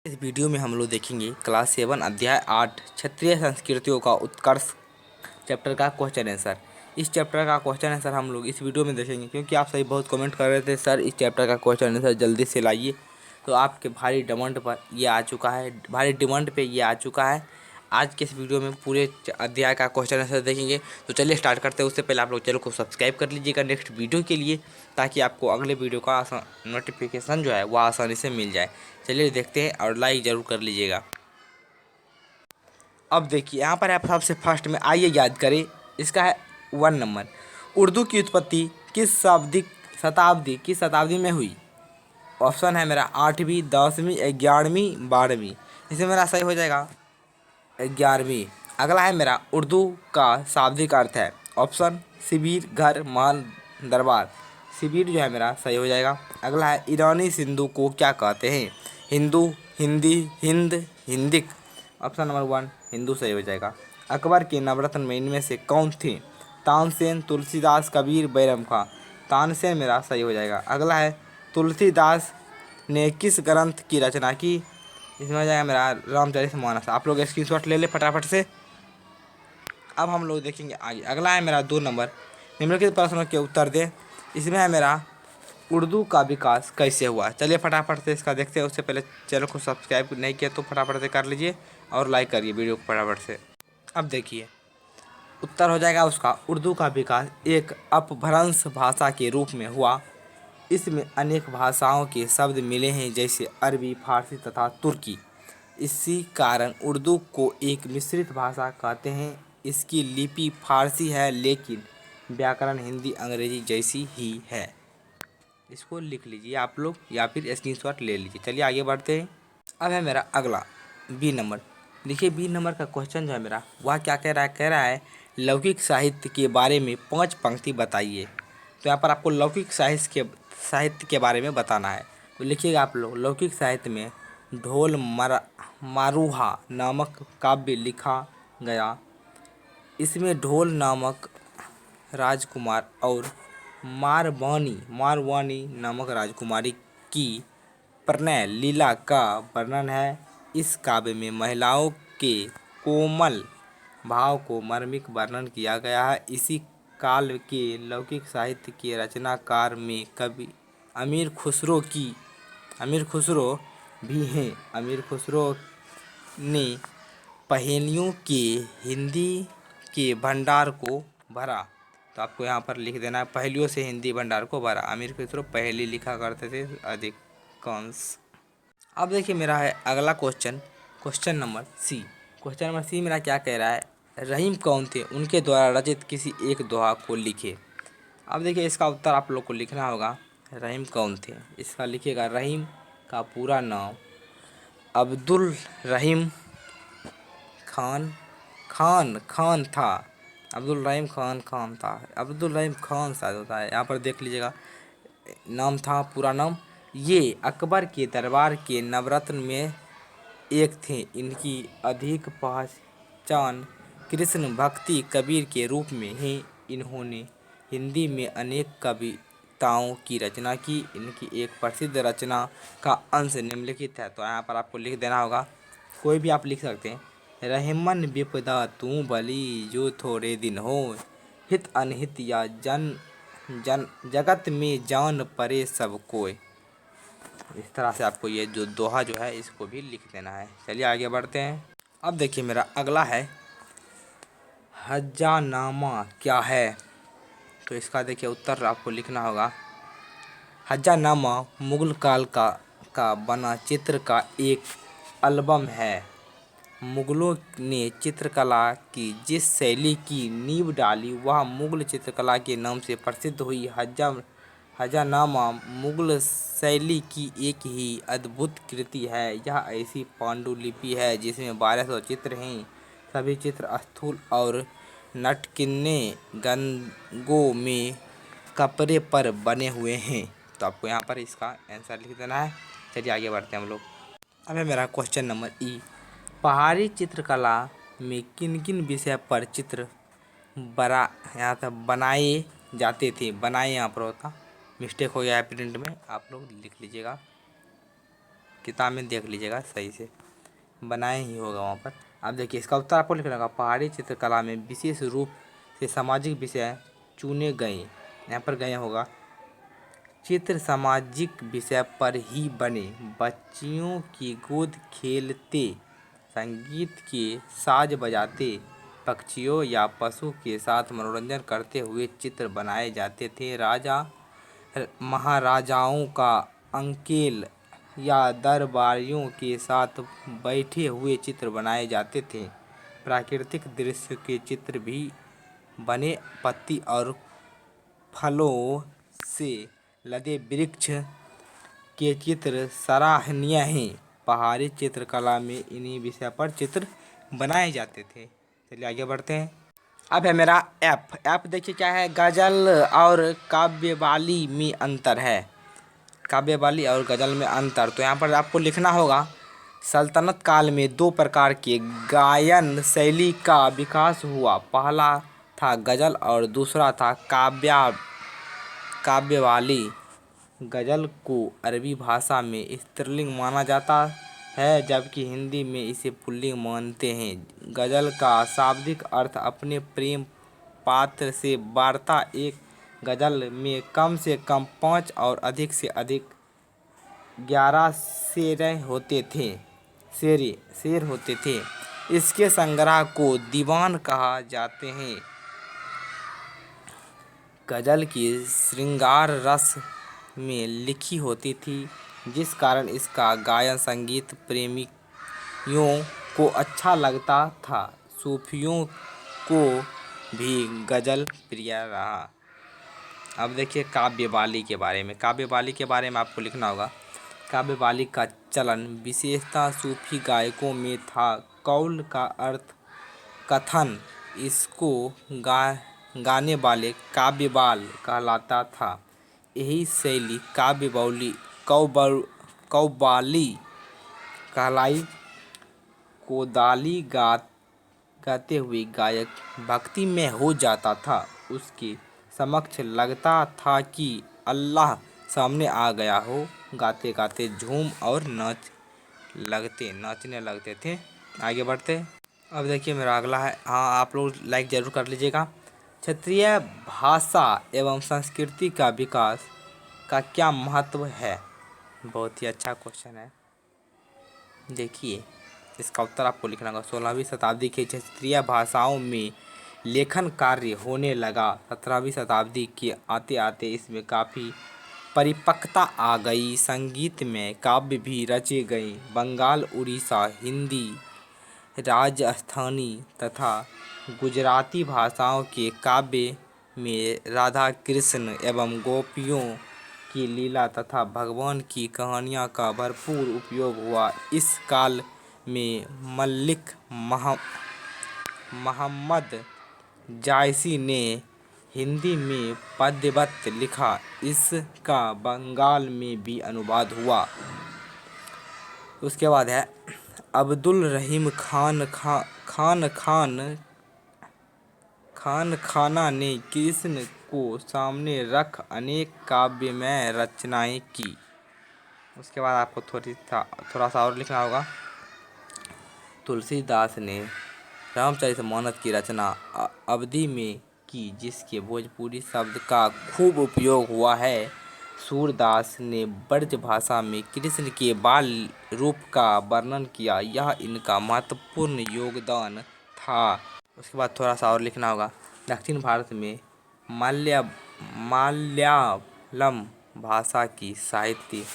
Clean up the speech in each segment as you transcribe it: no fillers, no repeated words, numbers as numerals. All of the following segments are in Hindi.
इस वीडियो में हम लोग देखेंगे क्लास 7 अध्याय 8 क्षत्रिय संस्कृतियों का उत्कर्ष चैप्टर का क्वेश्चन आंसर। इस चैप्टर का क्वेश्चन आंसर हम लोग इस वीडियो में देखेंगे क्योंकि आप सभी बहुत कमेंट कर रहे थे सर इस चैप्टर का क्वेश्चन आंसर जल्दी से लाइए। तो आपके भारी डिमांड पर ये आ चुका है, भारी डिमांड पे ये आ चुका है। आज के इस वीडियो में पूरे अध्याय का क्वेश्चन आंसर देखेंगे। तो चलिए स्टार्ट करते हैं। उससे पहले आप लोग चैनल को सब्सक्राइब कर लीजिएगा नेक्स्ट वीडियो के लिए, ताकि आपको अगले वीडियो का नोटिफिकेशन जो है वह आसानी से मिल जाए। चलिए देखते हैं और लाइक ज़रूर कर लीजिएगा। अब देखिए यहाँ पर आप सबसे फर्स्ट में आइए याद करें, इसका है 1 नंबर। उर्दू की उत्पत्ति किस शताब्दी में हुई? ऑप्शन है मेरा 8वीं, 10वीं, 11वीं, 12वीं। इसमें मेरा सही हो जाएगा 11वीं। अगला है मेरा उर्दू का शाब्दिक अर्थ है। ऑप्शन शिविर, घर, महल, दरबार। शिविर जो है मेरा सही हो जाएगा। अगला है ईरानी सिंधु को क्या कहते हैं? हिंदू, हिंदी, हिंद, हिंदिक। ऑप्शन नंबर 1 हिंदू सही हो जाएगा। अकबर के नवरत्न में इनमें से कौन थे? तानसेन, तुलसीदास, कबीर, बैरम खां। तानसेन मेरा सही हो जाएगा। अगला है तुलसीदास ने किस ग्रंथ की रचना की? इसमें हो जाएगा मेरा रामचरितमानस। आप लोग स्क्रीनशॉट ले ले फटाफट से। अब हम लोग देखेंगे आगे। अगला है मेरा 2 नंबर। निम्नलिखित प्रश्नों के उत्तर दें। इसमें है मेरा उर्दू का विकास कैसे हुआ? चलिए फटाफट से इसका देखते हैं। उससे पहले चैनल को सब्सक्राइब नहीं किया तो फटाफट से कर लीजिए और लाइक करिए वीडियो को फटाफट से। अब देखिए उत्तर हो जाएगा उसका, उर्दू का विकास एक अपभ्रंश भाषा के रूप में हुआ। इसमें अनेक भाषाओं के शब्द मिले हैं, जैसे अरबी, फारसी तथा तुर्की। इसी कारण उर्दू को एक मिश्रित भाषा कहते हैं। इसकी लिपि फारसी है, लेकिन व्याकरण हिंदी, अंग्रेजी जैसी ही है। इसको लिख लीजिए आप लोग या फिर स्क्रीनशॉट ले लीजिए। चलिए आगे बढ़ते हैं। अब है मेरा अगला बी नंबर। देखिए बी नंबर का क्वेश्चन जो है मेरा वह क्या कह रहा है लौकिक साहित्य के बारे में 5 पंक्ति बताइए। तो यहाँ पर आपको लौकिक साहित्य के बारे में बताना है। तो लिखिएगा आप लोग, लौकिक साहित्य में ढोल मारूहा नामक काव्य लिखा गया। इसमें ढोल नामक राजकुमार और मारवानी नामक राजकुमारी की प्रणय लीला का वर्णन है। इस काव्य में महिलाओं के कोमल भाव को मार्मिक वर्णन किया गया है। इसी काल के लौकिक साहित्य के रचनाकार में कवि अमीर खुसरो भी हैं। अमीर खुसरो ने पहेलियों के हिंदी के भंडार को भरा। तो आपको यहाँ पर लिख देना है, पहेलियों से हिंदी भंडार को भरा। अमीर खुसरो पहेली लिखा करते थे अधिकांश। अब देखिए मेरा है अगला question number C. Question number C मेरा क्या कह रहा है, रहीम कौन थे? उनके द्वारा रचित किसी एक दोहा को लिखे। अब देखिए इसका उत्तर आप लोग को लिखना होगा, रहीम कौन थे। इसका लिखिएगा, रहीम का पूरा नाम अब्दुल रहीम खान था। अब्दुल रहीम खान था। अब्दुल रहीम खान शायद होता है, यहाँ पर देख लीजिएगा नाम था, पूरा नाम। ये अकबर के दरबार के नवरत्न में एक थे। इनकी अधिक पहचान कृष्ण भक्ति कबीर के रूप में है। इन्होंने हिंदी में अनेक कविताओं की रचना की। इनकी एक प्रसिद्ध रचना का अंश निम्नलिखित है। तो यहाँ पर आपको लिख देना होगा, कोई भी आप लिख सकते हैं। रहमन विपदा तू भली, जो थोड़े दिन हो, हित अनहित या जगत में जान परे सब कोई। इस तरह से आपको ये जो दोहा जो है इसको भी लिख देना है। चलिए आगे बढ़ते हैं। अब देखिए मेरा अगला है, हज्जानामा क्या है? तो इसका देखिए उत्तर आपको लिखना होगा, हज्जानामा मुगल काल का बना चित्र का एक एल्बम है। मुगलों ने चित्रकला की जिस शैली की नींव डाली वह मुगल चित्रकला के नाम से प्रसिद्ध हुई। हज्जानामा मुगल शैली की एक ही अद्भुत कृति है। यह ऐसी पांडुलिपि है जिसमें 1200 चित्र हैं। सभी चित्र स्थूल और नटकिन्ने गंगों में कपड़े पर बने हुए हैं। तो आपको यहाँ पर इसका आंसर लिख देना है। चलिए आगे बढ़ते हैं हम लोग। अब है मेरा क्वेश्चन नंबर ई, पहाड़ी चित्रकला में किन किन विषय पर चित्र यहाँ तक बनाए जाते थे? बनाए यहाँ पर होता, मिस्टेक हो गया है प्रिंट में, आप लोग लिख लीजिएगा। किताब में देख लीजिएगा, सही से बनाए ही होगा वहाँ पर। अब देखिए इसका उत्तर आपको लिखना होगा। पहाड़ी चित्रकला में विशेष रूप से सामाजिक विषय चुने गए। यहाँ पर गए होगा चित्र सामाजिक विषय पर ही बने। बच्चियों की गोद खेलते, संगीत के साज बजाते, पक्षियों या पशु के साथ मनोरंजन करते हुए चित्र बनाए जाते थे। राजा महाराजाओं का अंकेल या दरबारियों के साथ बैठे हुए चित्र बनाए जाते थे। प्राकृतिक दृश्य के चित्र भी बने। पत्ती और फलों से लदे वृक्ष के चित्र सराहनीय हैं। पहाड़ी चित्रकला में इन्हीं विषय पर चित्र बनाए जाते थे। चलिए आगे बढ़ते हैं। अब है मेरा एफ। एफ देखिए क्या है, गज़ल और काव्यवाली में अंतर है। काव्यवाली और गज़ल में अंतर, तो यहाँ पर आपको लिखना होगा सल्तनत काल में दो प्रकार के गायन शैली का विकास हुआ। पहला था गज़ल और दूसरा था काव्यवाली। गज़ल को अरबी भाषा में स्त्रीलिंग माना जाता है, जबकि हिंदी में इसे पुल्लिंग मानते हैं। गज़ल का शाब्दिक अर्थ अपने प्रेम पात्र से वार्ता। एक गज़ल में कम से कम 5 और अधिक से अधिक 11 शेर होते थे। इसके संग्रह को दीवान कहा जाते हैं। गज़ल की श्रृंगार रस में लिखी होती थी, जिस कारण इसका गायन संगीत प्रेमियों को अच्छा लगता था। सूफियों को भी गज़ल प्रिय रहा। अब देखिए काव्यवाली के बारे में। काव्यवाली के बारे में आपको लिखना होगा काव्यवाली का चलन विशेषतः सूफी गायकों में था। कौल का अर्थ कथन। इसको गाने वाले काव्यवाल कहलाता था। यही शैली कव्वाली कहलाई। कोदाली गाते हुए गायक भक्ति में हो जाता था। उसके समक्ष लगता था कि अल्लाह सामने आ गया हो। गाते गाते झूम और नाचने लगते थे। आगे बढ़ते। अब देखिए मेरा अगला है, हाँ आप लोग लाइक ज़रूर कर लीजिएगा। क्षेत्रीय भाषा एवं संस्कृति का विकास का क्या महत्व है? बहुत ही अच्छा क्वेश्चन है। देखिए इसका उत्तर आपको लिखना होगा। 16वीं शताब्दी के क्षेत्रीय भाषाओं में लेखन कार्य होने लगा। 17वीं शताब्दी के आते आते इसमें काफ़ी परिपक्वता आ गई। संगीत में काव्य भी रचे गए। बंगाल, उड़ीसा, हिंदी, राजस्थानी तथा गुजराती भाषाओं के काव्य में राधा कृष्ण एवं गोपियों की लीला तथा भगवान की कहानियाँ का भरपूर उपयोग हुआ। इस काल में मलिक मोहम्मद जायसी ने हिंदी में पद्यवत लिखा। इसका बंगाल में भी अनुवाद हुआ। उसके बाद है अब्दुल रहीम खाना ने कृष्ण को सामने रख अनेक काव्यमय रचनाएं की। उसके बाद आपको थोड़ा सा और लिखना होगा। तुलसीदास ने रामचरितमानस की रचना अवधी में की, जिसके भोजपुरी शब्द का खूब उपयोग हुआ है। सूरदास ने ब्रज भाषा में कृष्ण के बाल रूप का वर्णन किया। यह इनका महत्वपूर्ण योगदान था। उसके बाद थोड़ा सा और लिखना होगा। दक्षिण भारत में मलयालम भाषा की साहित्य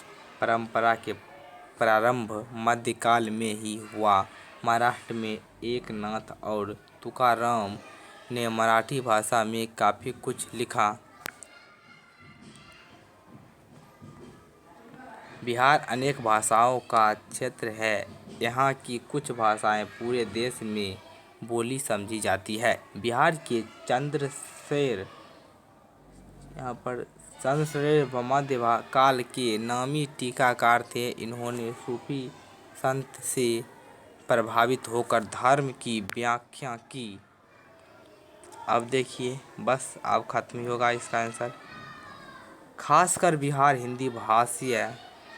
परंपरा के प्रारंभ मध्यकाल में ही हुआ। महाराष्ट्र में एकनाथ और तुकाराम ने मराठी भाषा में काफ़ी कुछ लिखा। बिहार अनेक भाषाओं का क्षेत्र है। यहाँ की कुछ भाषाएं पूरे देश में बोली समझी जाती है। बिहार के चंद्रशेर मध्य काल के नामी टीकाकार थे। इन्होंने सूफी संत से प्रभावित होकर धर्म की व्याख्या की। अब देखिए बस अब खत्म ही होगा इसका आंसर। खासकर बिहार हिंदी भाषीय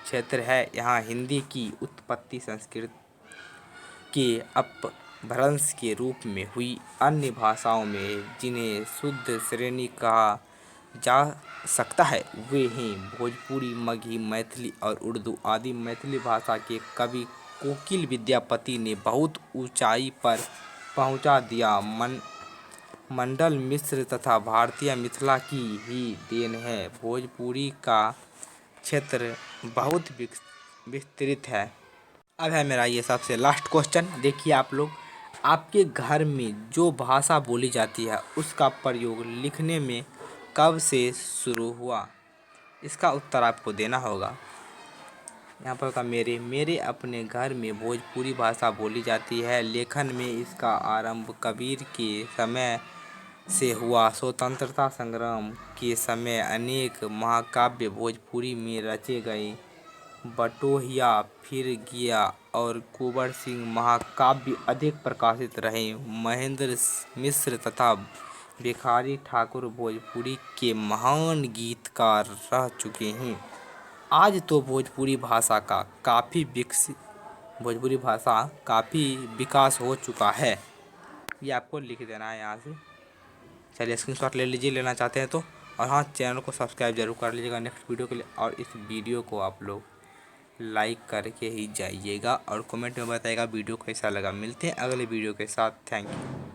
क्षेत्र है। यहाँ हिंदी की उत्पत्ति संस्कृत के अपभ्रंश के रूप में हुई। अन्य भाषाओं में जिन्हें शुद्ध श्रेणी कहा जा सकता है वे हैं भोजपुरी, मगही, मैथिली और उर्दू आदि। मैथिली भाषा के कवि कोकिल विद्यापति ने बहुत ऊंचाई पर पहुंचा दिया। मंडल मिश्र तथा भारतीय मिथिला की ही देन है। भोजपुरी का क्षेत्र बहुत विस्तृत है। अब है मेरा ये सबसे लास्ट क्वेश्चन। देखिए आप लोग, आपके घर में जो भाषा बोली जाती है उसका प्रयोग लिखने में कब से शुरू हुआ? इसका उत्तर आपको देना होगा। यहाँ पर का मेरे अपने घर में भोजपुरी भाषा बोली जाती है। लेखन में इसका आरंभ कबीर के समय से हुआ। स्वतंत्रता संग्राम के समय अनेक महाकाव्य भोजपुरी में रचे गए। बटोहिया, फिर गया और कुंवर सिंह महाकाव्य अधिक प्रकाशित रहे। महेंद्र मिश्र तथा भिखारी ठाकुर भोजपुरी के महान गीतकार रह चुके हैं। आज तो भोजपुरी भाषा काफ़ी विकास हो चुका है। ये आपको लिख देना है यहाँ से। चलिए स्क्रीनशॉट ले लीजिए, लेना चाहते हैं तो। और हाँ, चैनल को सब्सक्राइब जरूर कर लीजिएगा नेक्स्ट वीडियो के लिए। और इस वीडियो को आप लोग लाइक करके ही जाइएगा और कमेंट में बताइएगा वीडियो कैसा लगा। मिलते हैं अगले वीडियो के साथ। Thank you.